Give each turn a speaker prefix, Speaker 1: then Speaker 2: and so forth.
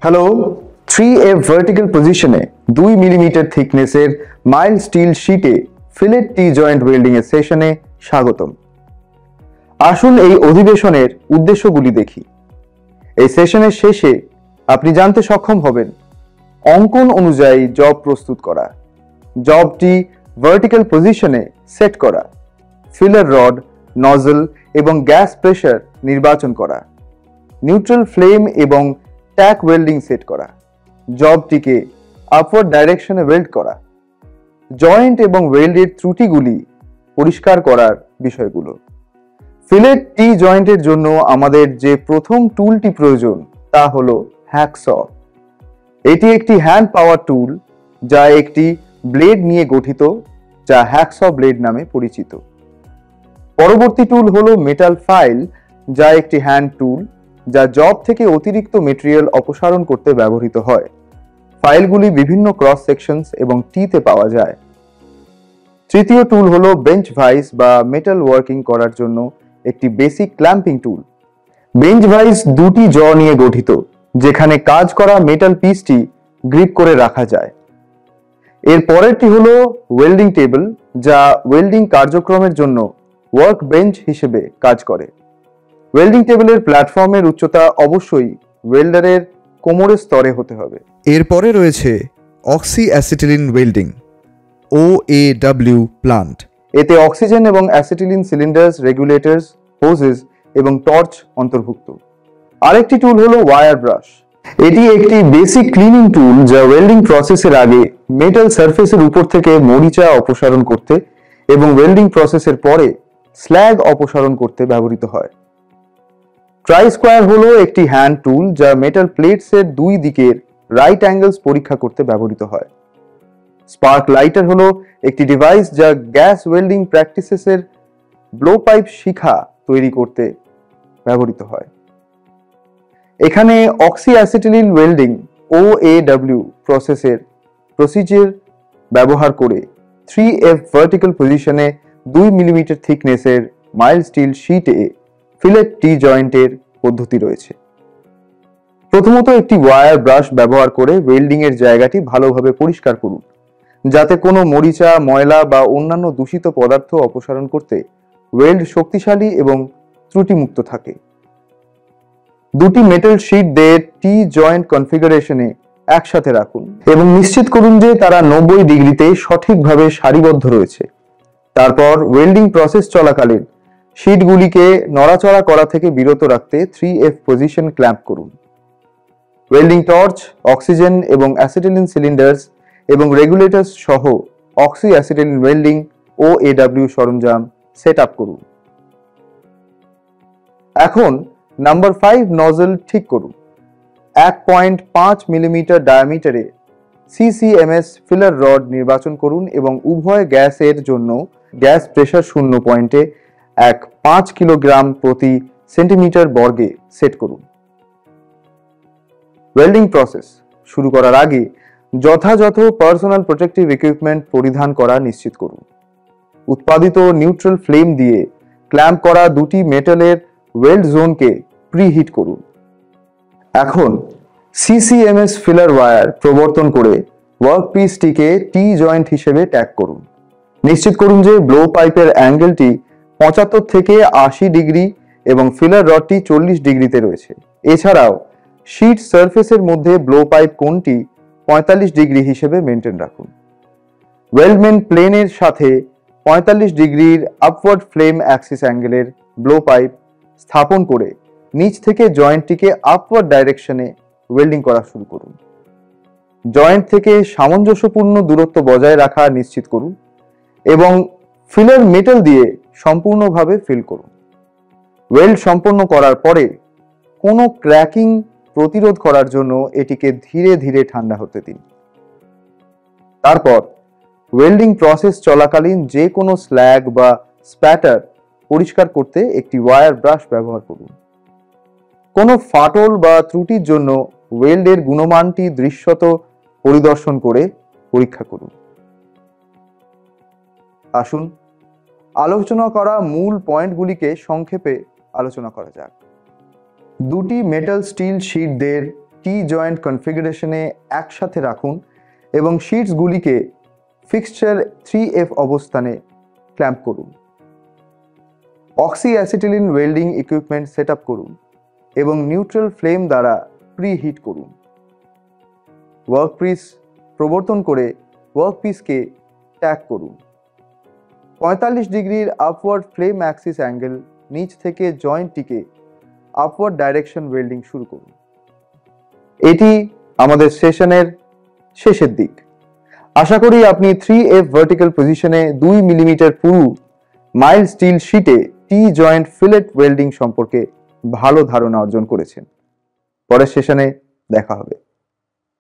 Speaker 1: Hello, 3F vertical পজিশনে 2 millimetre থিকনেসের mild still শীটে fillet টি joint welding এর সেশনে স্বাগতম। আসুন এই অধিবেশনের উদ্দেশ্যগুলি দেখি। এই সেশনের শেষে আপনি জানতে সক্ষম হবেন অঙ্কন অনুযায়ী জব প্রস্তুত করা, জবটি ভার্টিক্যাল পজিশনে সেট করা, ফিলার রড, নজল এবং গ্যাস প্রেসার নির্বাচন করা, নিউট্রাল ফ্লেম এবং ট্যাক ওয়েল্ডিং সেট করা, জবটিকে আপওয়ার্ড ডাইরেকশনে ওয়েল্ড করা, জয়েন্ট এবং ওয়েল্ডের ত্রুটিগুলি পরিষ্কার করার বিষয়গুলো। ফিলেট টি জয়েন্টের জন্য আমাদের যে প্রথম টুলটি প্রয়োজন তা হলো হ্যাকস। এটি একটি হ্যান্ড পাওয়ার টুল যা একটি ব্লেড নিয়ে গঠিত, যা হ্যাকস ব্লেড নামে পরিচিত। পরবর্তী টুল হলো মেটাল ফাইল, যা একটি হ্যান্ড টুল যা জব থেকে অতিরিক্ত মেটেরিয়াল অপসারণ করতে ব্যবহৃত হয়। ফাইলগুলি বিভিন্ন ক্রস সেকশনস এবং টিতে পাওয়া যায়। তৃতীয় টুল হলো বেঞ্চ ভাইস বা মেটাল ওয়ার্কিং করার জন্য একটি বেসিক ক্ল্যাম্পিং টুল। বেঞ্চ ভাইস দুটি জ নিয়ে গঠিত, যেখানে কাজ করা মেটাল পিসটি গ্রিপ করে রাখা যায়। এর পরেরটি হলো ওয়েল্ডিং টেবিল, যা ওয়েল্ডিং কার্যক্রমের জন্য ওয়ার্ক বেঞ্চ হিসেবে কাজ করে। ওয়েল্ডিং টেবিলের প্ল্যাটফর্মের উচ্চতা অবশ্যই ওয়েল্ডারের কোমরের স্তরে হতে হবে।
Speaker 2: এরপরে রয়েছে oxy acetylene welding OAW plant.
Speaker 1: এতে অক্সিজেন এবং অ্যাসিটিলিন সিলিন্ডার্স, রেগুলেটরস, হোজেস এবং টর্চ অন্তর্ভুক্ত। আরেকটি টুল হলো ওয়্যার ব্রাশ। এটি একটি বেসিক ক্লিনিং টুল যা ওয়েল্ডিং প্রসেসের আগে মেটাল সারফেসের উপর থেকে মরিচা অপসারণ করতে এবং ওয়েল্ডিং প্রসেসের পরে স্ল্যাগ অপসারণ করতে ব্যবহৃত হয়। ট্রাই স্কোয়ার হলো একটি হ্যান্ড টুল যা মেটাল প্লেটসের দুই দিকের রাইট অ্যাঙ্গেলস পরীক্ষা করতে ব্যবহৃত হয়। স্পার্ক লাইটার হলো একটি ডিভাইস যা গ্যাস ওয়েল্ডিং প্র্যাকটিসেসের ব্লো পাইপ শিখা তৈরি করতে ব্যবহৃত হয়। এখানে oxy acetylene welding OAW procedure ব্যবহার করে 3F ভার্টিক্যাল পজিশনে 2 মিলিমিটার থিকনেসের মাইল্ড স্টিল শীটে ফিলেট টি জয়েন্টের পদ্ধতি রয়েছে। প্রথমত একটি ওয়্যার ব্রাশ ব্যবহার করে ওয়েল্ডিং এর জায়গাটি ভালোভাবে পরিষ্কার করুন, যাতে কোনো মরিচা, ময়লা বা অন্যান্য দূষিত পদার্থ অপসারণ করতে ওয়েল্ড শক্তিশালী এবং ত্রুটিমুক্ত থাকে। দুটি মেটাল শীট দিয়ে টি জয়েন্ট কনফিগারেশনে একসাথে রাখুন এবং নিশ্চিত করুন যে তারা 90 ডিগ্রিতে সঠিকভাবে সারিবদ্ধ রয়েছে। তারপর ওয়েল্ডিং প্রসেস চলাকালীন শীটগুলিকে নড়াচড়া করা থেকে বিরত রাখতে 3F পজিশন ক্ল্যাম্প করুন। ওয়েল্ডিং টর্চ, অক্সিজেন এবং অ্যাসিটিলিন সিলিন্ডার্স এবং রেগুলেটরস সহ অক্সি অ্যাসিটিলিন ওয়েল্ডিং OAW সরঞ্জাম সেট আপ করুন। এখন নাম্বার 5 নজল ঠিক করুন। 1.5 মিলিমিটার ডায়ামিটারে CCMS ফিলার রড নির্বাচন করুন এবং উভয় গ্যাসের জন্য গ্যাস প্রেসার 0 পয়েন্টে 5 কিলোগ্রাম প্রতি সেন্টিমিটার বর্গে সেট করুন। ওয়েল্ডিং প্রসেস শুরু করার আগে যথাযথ পার্সোনাল প্রোটেক্টিভ ইকুইপমেন্ট পরিধান করা নিশ্চিত করুন। উৎপাদিত নিউট্রাল ফ্লেম দিয়ে ক্ল্যাম্প করা দুটি মেটালের ওয়েল্ড জোনকে প্রিহিট করুন। এখন CCMS ফিলার ওয়্যার প্রবর্তন করে ওয়ার্কপিসটিকে টি জয়েন্ট হিসেবে ট্যাগ করুন। নিশ্চিত করুন যে ব্লো পাইপের অ্যাঙ্গেলটি 75 থেকে 80 ডিগ্রি এবং ফিলার রডটি 40 ডিগ্রিতে রয়েছে। এছাড়াও শীট সারফেসের মধ্যে ব্লো পাইপ কোণটি 45 ডিগ্রি হিসেবে মেনটেন রাখুন। ওয়েল্ডমেন প্লেনের সাথে 45 ডিগ্রির আপওয়ার্ড ফ্লেম অ্যাক্সিস অ্যাঙ্গেলের ব্লো পাইপ স্থাপন করে নিচ থেকে জয়েন্টটিকে আপওয়ার্ড ডাইরেকশনে ওয়েল্ডিং করা শুরু করুন। জয়েন্ট থেকে সামঞ্জস্যপূর্ণ দূরত্ব বজায় রাখা নিশ্চিত করুন এবং ফিলার মেটাল দিয়ে সম্পূর্ণভাবে ফিল করুন। ওয়েল্ড সম্পন্ন করার পরে কোনো ক্র্যাকিং প্রতিরোধ করার জন্য এটিকে ধীরে ধীরে ঠান্ডা হতে দিন। তারপর ওয়েল্ডিং প্রসেস চলাকালীন যে কোনো স্ল্যাগ বা স্প্যাটার পরিষ্কার করতে একটি ওয়্যার ব্রাশ ব্যবহার করুন। কোনো ফাটল বা ত্রুটির জন্য ওয়েল্ডের গুণমানটি দৃশ্যত পরিদর্শন করে পরীক্ষা করুন। আসুন আলোচনা করা মূল পয়েন্টগুলিকে সংক্ষেপে আলোচনা করা যাক। দুটি মেটাল স্টিল শীটদের টি টি জয়েন্ট কনফিগারেশনে একসাথে রাখুন এবং শিটসগুলিকে ফিক্সচার 3F অবস্থানে ক্ল্যাম্প করুন। Oxy acetylene welding equipment set up করুন এবং নিউট্রাল ফ্লেম দ্বারা প্রিহিট করুন। ওয়ার্কপিস প্রবর্তন করে ওয়ার্কপিসকে ট্যাগ করুন। 45 ডিগ্রির আপওয়ার্ড ফ্লেম অ্যাক্সিস অ্যাঙ্গেল নিচ থেকে জয়েন্টটিকে আপওয়ার্ড ডাইরেকশন ওয়েল্ডিং শুরু করুন। এটি আমাদের সেশনের শেষের দিক। আশা করি আপনি 3F ভার্টিক্যাল পজিশনে 2 মিলিমিটার পুরু মাইল্ড স্টিল শিটে টি জয়েন্ট ফিলেট ওয়েল্ডিং সম্পর্কে ভালো ধারণা অর্জন করেছেন। পরের সেশনে দেখা হবে।